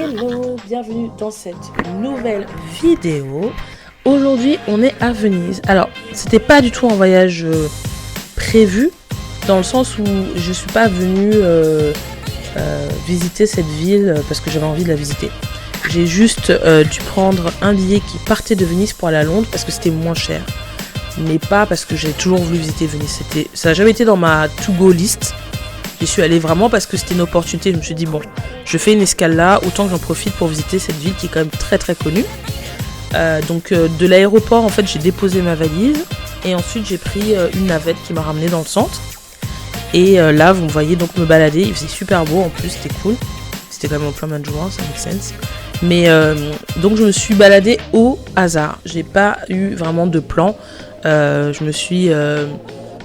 Hello, bienvenue dans cette nouvelle vidéo. Aujourd'hui, on est à Venise. Alors, c'était pas du tout un voyage prévu, dans le sens où je suis pas venue visiter cette ville parce que j'avais envie de la visiter. J'ai juste dû prendre un billet qui partait de Venise pour aller à Londres parce que c'était moins cher. Mais pas parce que j'ai toujours voulu visiter Venise. Ça n'a jamais été dans ma to-go list. J'y suis allée vraiment parce que c'était une opportunité. Je me suis dit, bon, je fais une escale là, autant que j'en profite pour visiter cette ville qui est quand même très très connue. Donc de l'aéroport, en fait, j'ai déposé ma valise. Et ensuite, j'ai pris une navette qui m'a ramenée dans le centre. Et là, vous me voyez donc me balader. Il faisait super beau en plus, c'était cool. C'était quand même en plein mois de juin, ça make sense. Mais donc, je me suis baladée au hasard. J'ai pas eu vraiment de plan.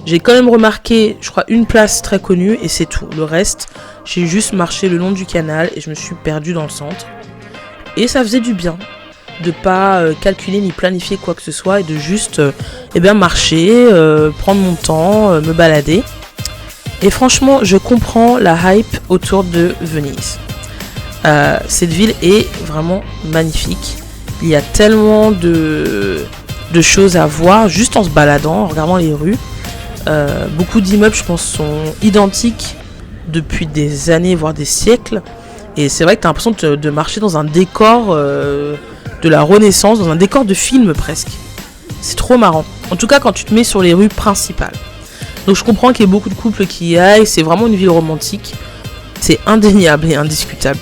J'ai quand même remarqué, je crois, une place très connue et c'est tout. Le reste, j'ai juste marché le long du canal et je me suis perdue dans le centre. Et ça faisait du bien de pas calculer ni planifier quoi que ce soit et de juste marcher, prendre mon temps, me balader. Et franchement, je comprends la hype autour de Venise. Cette ville est vraiment magnifique. Il y a tellement de choses à voir juste en se baladant, en regardant les rues. Beaucoup d'immeubles, je pense, sont identiques depuis des années, voire des siècles. Et c'est vrai que tu as l'impression de marcher dans un décor de la Renaissance, dans un décor de film presque. C'est trop marrant. En tout cas, quand tu te mets sur les rues principales. Donc je comprends qu'il y ait beaucoup de couples qui y aillent. C'est vraiment une ville romantique. C'est indéniable et indiscutable.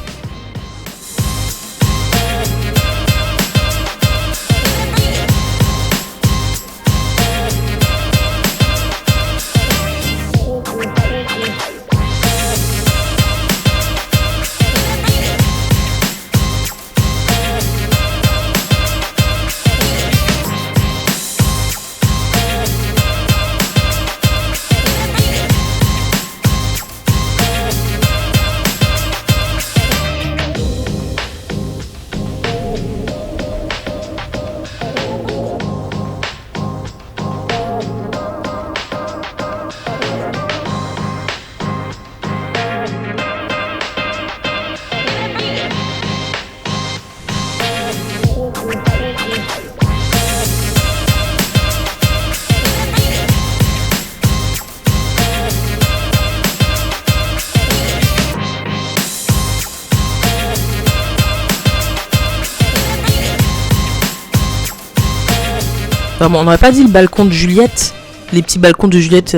Vraiment, on n'aurait pas dit le balcon de Juliette, les petits balcons de Juliette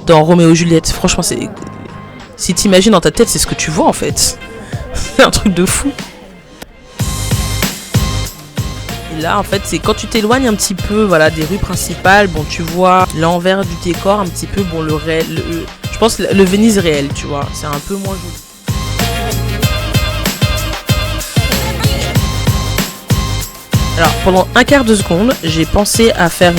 dans Roméo et Juliette. Franchement, si t'imagines dans ta tête, c'est ce que tu vois en fait. C'est un truc de fou. Et là, en fait, c'est quand tu t'éloignes un petit peu, voilà, des rues principales. Bon, tu vois l'envers du décor un petit peu. Bon, le réel, je pense le Venise réel, tu vois, c'est un peu moins joli. Alors pendant un quart de seconde, j'ai pensé à faire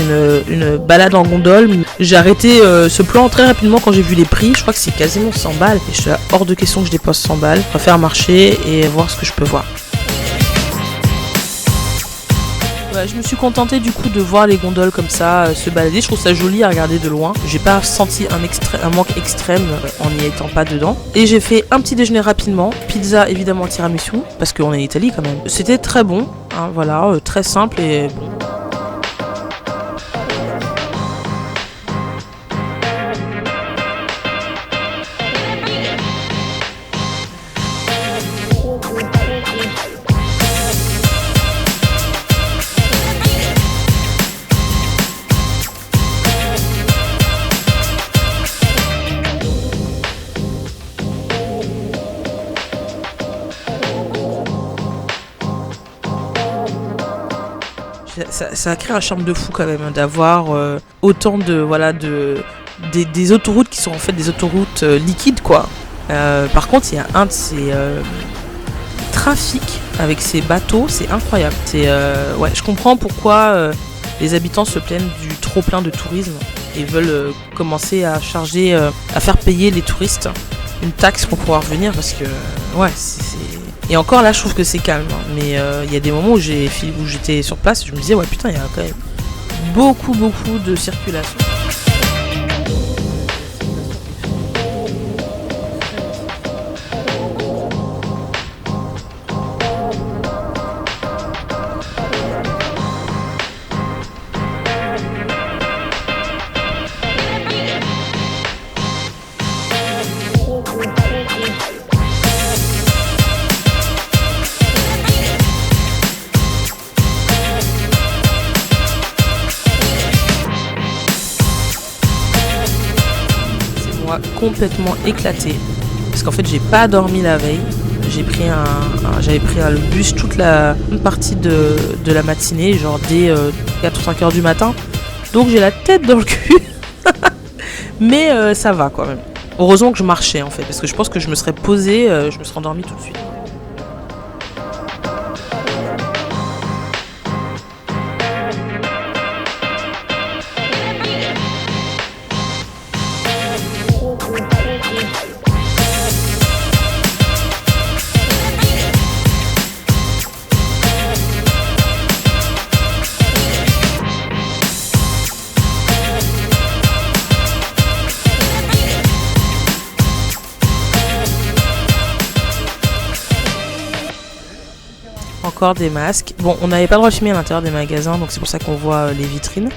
une balade en gondole. J'ai arrêté ce plan très rapidement quand j'ai vu les prix. Je crois que c'est quasiment 100 balles. Et je suis hors de question que je dépense 100 balles. Je préfère marcher et voir ce que je peux voir. Ouais, je me suis contentée du coup de voir les gondoles comme ça se balader. Je trouve ça joli à regarder de loin. J'ai pas senti un manque extrême en n'y étant pas dedans. Et j'ai fait un petit déjeuner rapidement. Pizza évidemment tiramisu parce qu'on est en Italie quand même. C'était très bon, hein, voilà, très simple et bon. Ça crée un charme de fou quand même hein, d'avoir autant des autoroutes qui sont en fait des autoroutes liquides quoi. Par contre il y a un de ces trafics avec ces bateaux, c'est incroyable. Ouais, je comprends pourquoi les habitants se plaignent du trop plein de tourisme et veulent commencer à faire payer les touristes une taxe pour pouvoir venir parce que ouais Et encore là je trouve que c'est calme hein. Mais il y a des moments où j'étais sur place et je me disais ouais putain il y a quand même beaucoup de circulation. complètement éclatée. Parce qu'en fait, j'ai pas dormi la veille. J'avais pris le bus toute une partie de la matinée, genre dès 4 ou 5 heures du matin. Donc j'ai la tête dans le cul. Mais ça va quand même. Heureusement que je marchais en fait, parce que je pense que je me serais posée, je me serais endormie tout de suite. Encore des masques. Bon, on n'avait pas le droit de filmer à l'intérieur des magasins, donc c'est pour ça qu'on voit les vitrines.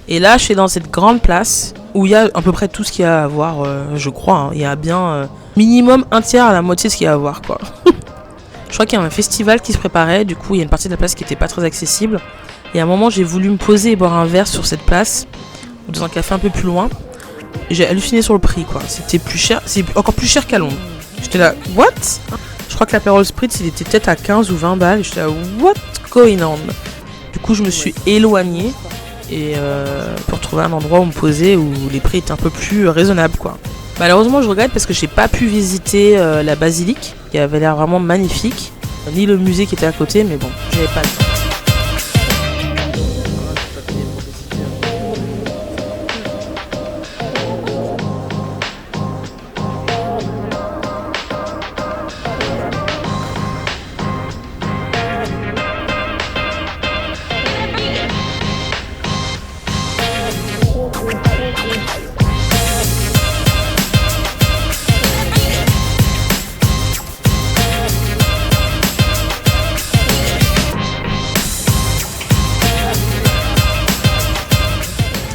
Et là, je suis dans cette grande place où il y a à peu près tout ce qu'il y a à voir, je crois. Hein. Il y a bien minimum un tiers à la moitié de ce qu'il y a à voir, quoi. Je crois qu'il y a un festival qui se préparait, du coup, il y a une partie de la place qui n'était pas très accessible. Et à un moment, j'ai voulu me poser et boire un verre sur cette place, ou dans un café un peu plus loin. Et j'ai halluciné sur le prix, quoi. C'était plus cher, c'est encore plus cher qu'à Londres. J'étais là, what? Je crois que l'apéro Spritz, il était peut-être à 15 ou 20 balles. Et j'étais là, what going on? Du coup, je me suis éloignée et pour trouver un endroit où me poser où les prix étaient un peu plus raisonnables, quoi. Malheureusement, je regrette parce que j'ai pas pu visiter la basilique, qui avait l'air vraiment magnifique, ni le musée qui était à côté, mais bon, j'avais pas le temps.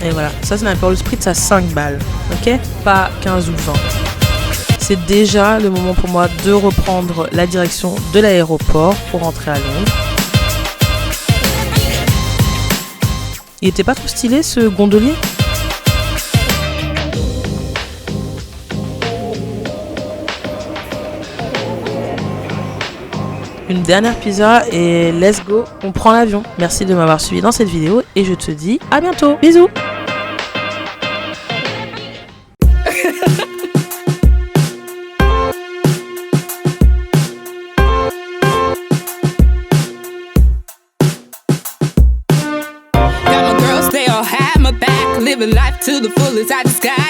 Et voilà, ça c'est un Apéro Spritz à 5 balles, ok? Pas 15 ou 20. C'est déjà le moment pour moi de reprendre la direction de l'aéroport pour rentrer à Londres. Il était pas trop stylé ce gondolier? Une dernière pizza et let's go, on prend l'avion. Merci de m'avoir suivi dans cette vidéo et je te dis à bientôt. Bisous. Living life to the fullest, I just got